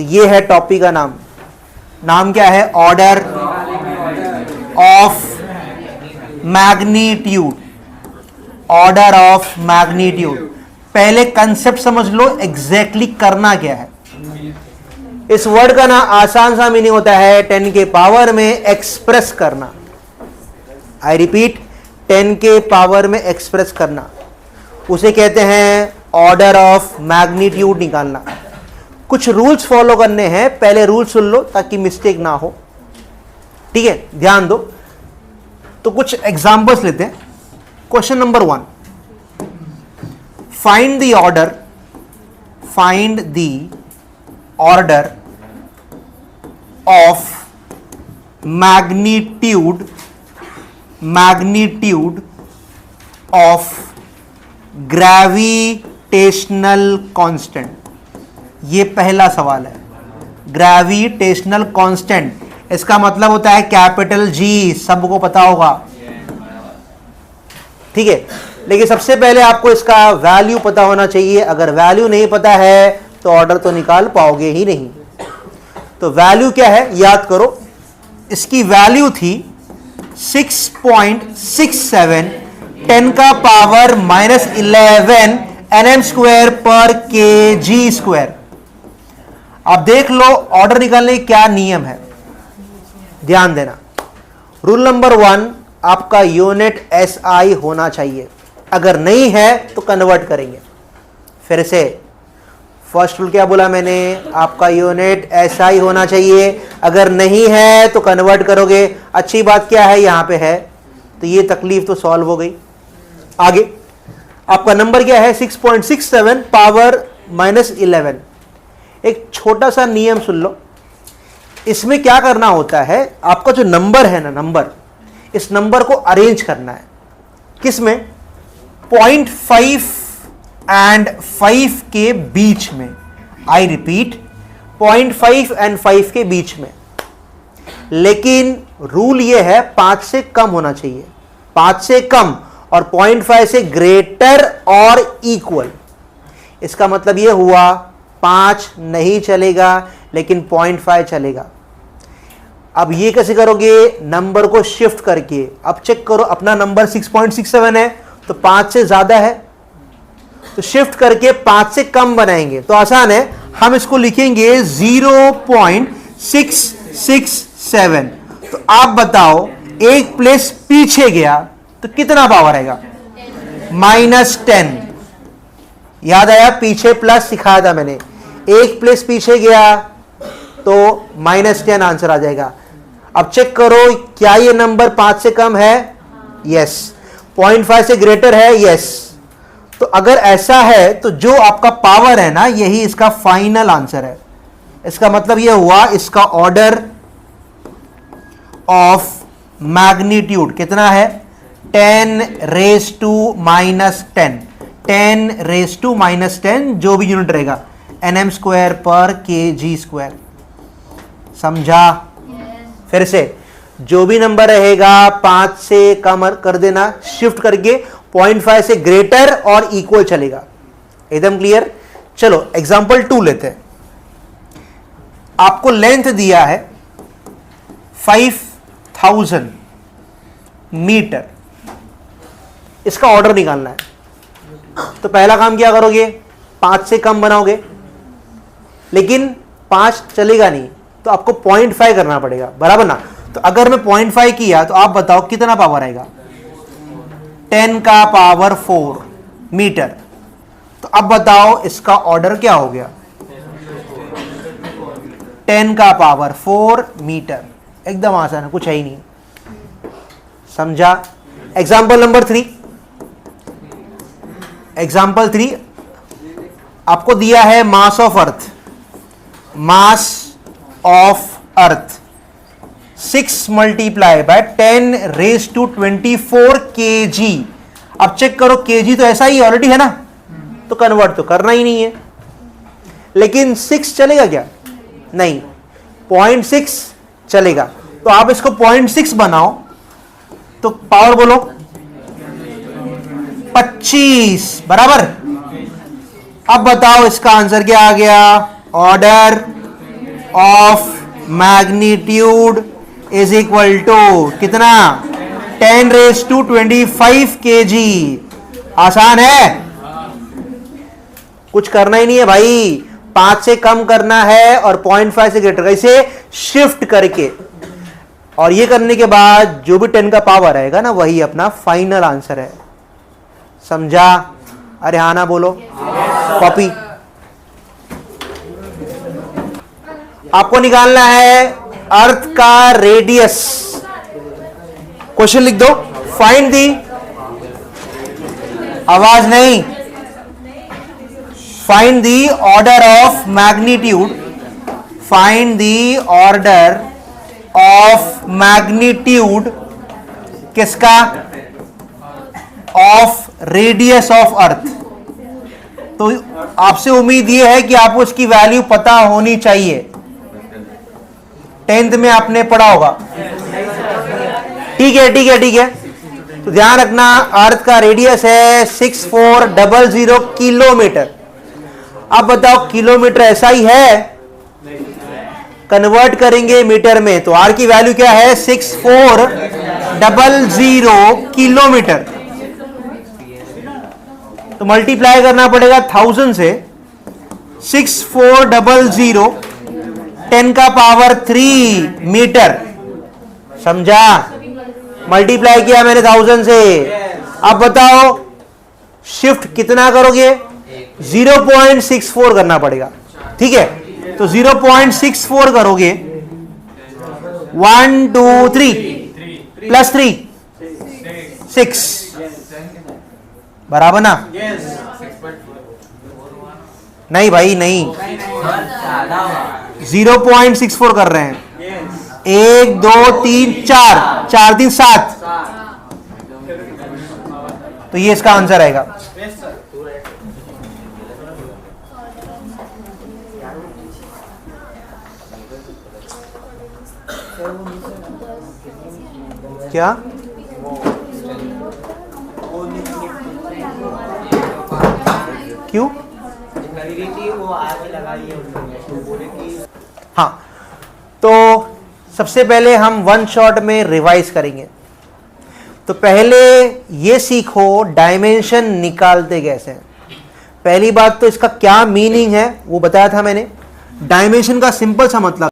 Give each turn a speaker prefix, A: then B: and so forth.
A: तो ये है टॉपिक का नाम। नाम क्या है? Order of magnitude. Order of magnitude. पहले कंसेप्ट समझ लो, एग्जैक्टली करना क्या है। इस वर्ड का ना आसान सा मीनिंग होता है 10 के पावर में एक्सप्रेस करना। आई रिपीट, 10 के पावर में एक्सप्रेस करना, उसे कहते हैं ऑर्डर ऑफ मैग्नीट्यूड निकालना। कुछ रूल्स फॉलो करने हैं, पहले रूल सुन लो ताकि मिस्टेक ना हो, ठीक है? ध्यान दो। तो कुछ एग्जांपल्स लेते हैं। Question number 1, find the order of magnitude of gravitational constant. ये पहला सवाल है। ग्रेविटेशनल कांस्टेंट, इसका मतलब होता है कैपिटल जी, सबको पता होगा, ठीक है? लेकिन सबसे पहले आपको इसका वैल्यू पता होना चाहिए। अगर वैल्यू नहीं पता है तो ऑर्डर तो निकाल पाओगे ही नहीं। तो वैल्यू क्या है याद करो। इसकी वैल्यू थी 6.67 10 का पावर -11 nm स्क्वायर पर kg स्क्वायर। अब देख लो ऑर्डर निकालने का क्या नियम है, ध्यान देना। रूल नंबर 1, आपका यूनिट SI होना चाहिए। अगर नहीं है तो कन्वर्ट करेंगे। फिर से फर्स्ट रूल क्या बोला मैंने? आपका यूनिट SI होना चाहिए। अगर नहीं है तो कन्वर्ट करोगे। अच्छी बात क्या है, यहां पे है, तो ये तकलीफ तो सॉल्व हो गई। आगे आपका नंबर क्या है? 6.67 पावर -11। एक छोटा सा नियम सुन लो। इसमें क्या करना होता है, आपका जो नंबर है ना, नंबर, इस नंबर को अरेंज करना है। किसमें? 0.5 एंड 5 के बीच में। आई रिपीट, 0.5 एंड 5 के बीच में। लेकिन रूल यह है 5 से कम होना चाहिए। 5 से कम और 0.5 से ग्रेटर और इक्वल। इसका मतलब यह हुआ 5 नहीं चलेगा लेकिन 0.5 चलेगा। अब ये कैसे करोगे? नंबर को शिफ्ट करके। अब चेक करो, अपना नंबर 6.67 है तो 5 से ज्यादा है, तो शिफ्ट करके 5 से कम बनाएंगे। तो आसान है, हम इसको लिखेंगे 0.667। तो आप बताओ, एक प्लेस पीछे गया तो कितना पावर आएगा? -10। याद आया? पीछे प्लस सिखाया था मैंने। एक प्लेस पीछे गया तो -10 आंसर आ जाएगा। अब चेक करो, क्या ये नंबर 5 से कम है? यस। 0.5 से ग्रेटर है? यस। तो अगर ऐसा है तो जो आपका पावर है ना, यही इसका फाइनल आंसर है। इसका मतलब यह हुआ इसका ऑर्डर ऑफ मैग्नीट्यूड कितना है? 10⁻⁻10। 10⁻⁻10 जो भी यूनिट रहेगा, nm स्क्वायर पर kg स्क्वायर। समझा? फिर से, जो भी नंबर रहेगा 5 से कम कर देना, शिफ्ट करके 0.5 से ग्रेटर और इक्वल चलेगा। एकदम क्लियर? चलो एग्जांपल 2 लेते हैं। आपको लेंथ दिया है 5000 मीटर, इसका ऑर्डर निकालना है। तो पहला काम क्या करोगे? 5 से कम बनाओगे, लेकिन 5 चलेगा नहीं तो आपको 0.5 करना पड़ेगा, बराबर ना? तो अगर मैं 0.5 किया तो आप बताओ कितना पावर आएगा? 10 का पावर 4 मीटर। तो अब बताओ इसका ऑर्डर क्या हो गया? 10 का पावर 4 मीटर। एकदम आसान है, कुछ है ही नहीं। समझा? Example number 3। एग्जाम्पल 3 आपको दिया है mass of earth. Mass of earth 6 multiply by 10⁻24 kg। अब चेक करो, kg तो ऐसा ही ऑलरेडी है ना, तो कन्वर्ट तो करना ही नहीं है। लेकिन 6 चलेगा क्या? नहीं, 0.6 चलेगा। तो आप इसको 0.6 बनाओ तो पावर बोलो 25, बराबर। अब बताओ इसका आंसर क्या आ गया? Order of magnitude is equal to कितना 10⁻25 kg। आसान है, कुछ करना ही नहीं है भाई, 5 से कम करना है और 0.5 से ग्रेटर, इसे शिफ्ट करके, और ये करने के बाद जो भी 10 का पावर आएगा ना वही अपना फाइनल आंसर है। समझा? अरे हाँ ना बोलो। कॉपी आपको निकालना है अर्थ का रेडियस। क्वेश्चन लिख दो, फाइंड दी, आवाज नहीं, find the order of magnitude, find the order of magnitude किसका? Of radius of earth. तो आपसे उम्मीद यह है कि आपको इसकी वैल्यू पता होनी चाहिए, 10th में आपने पढ़ा होगा। ठीक है ठीक है ठीक है, तो ध्यान रखना अर्थ का रेडियस है 6400 किलोमीटर। अब बताओ किलोमीटर ऐसा ही है, कन्वर्ट करेंगे मीटर में तो आर की वैल्यू क्या है 6400 किलोमीटर। तो मल्टीप्लाई करना पड़ेगा 1000 से, 6400 10 का पावर 3 मीटर। समझा? मल्टीप्लाई किया मैंने 1000 से। अब बताओ शिफ्ट कितना करोगे? 0.64 करना पड़ेगा। ठीक है, तो 0.64 करोगे, 1 2 3 प्लस 3 6 बराबर ना? नहीं भाई नहीं, 0.64 कर रहे हैं। 1 2 3 4 4 3 7, तो ये इसका आंसर आएगा। क्या? क्यों? हाँ, तो सबसे पहले हम वन शॉट में रिवाइज करेंगे। तो पहले ये सीखो डायमेंशन निकालते कैसे हैं। पहली बात तो इसका क्या मीनिंग है वो बताया था मैंने। डायमेंशन का सिंपल सा मतलब